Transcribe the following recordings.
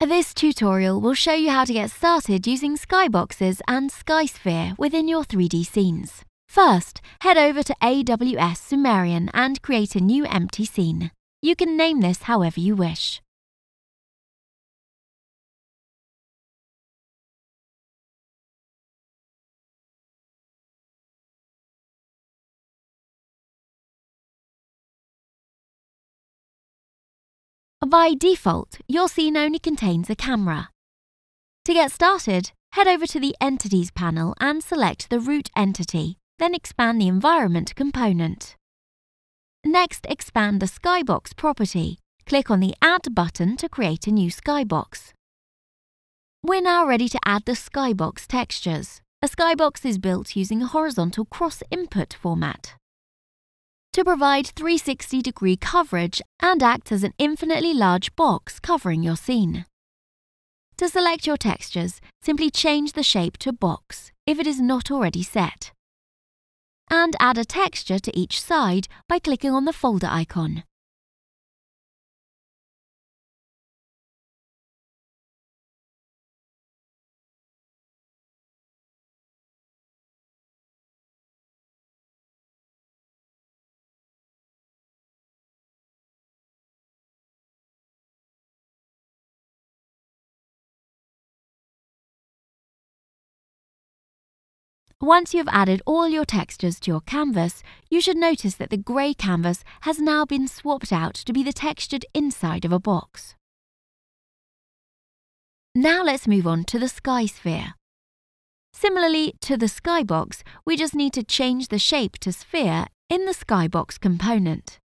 This tutorial will show you how to get started using Skyboxes and Skysphere within your 3D scenes. First, head over to AWS Sumerian and create a new empty scene. You can name this however you wish. By default, your scene only contains a camera. To get started, head over to the Entities panel and select the root entity, then expand the Environment component. Next, expand the Skybox property. Click on the Add button to create a new Skybox. We're now ready to add the Skybox textures. A Skybox is built using a horizontal cross-input format to provide 360-degree coverage and act as an infinitely large box covering your scene. To select your textures, simply change the shape to box if it is not already set, and add a texture to each side by clicking on the folder icon. Once you've added all your textures to your canvas, you should notice that the grey canvas has now been swapped out to be the textured inside of a box. Now let's move on to the Skysphere. Similarly to the Skybox, we just need to change the shape to sphere in the Skybox component.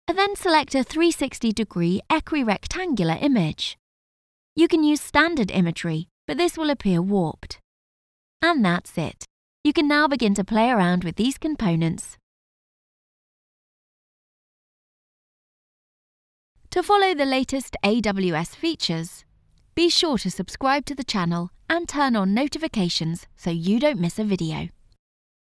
Then select a 360-degree equirectangular image. You can use standard imagery, but this will appear warped. And that's it. You can now begin to play around with these components. To follow the latest AWS features, be sure to subscribe to the channel and turn on notifications so you don't miss a video.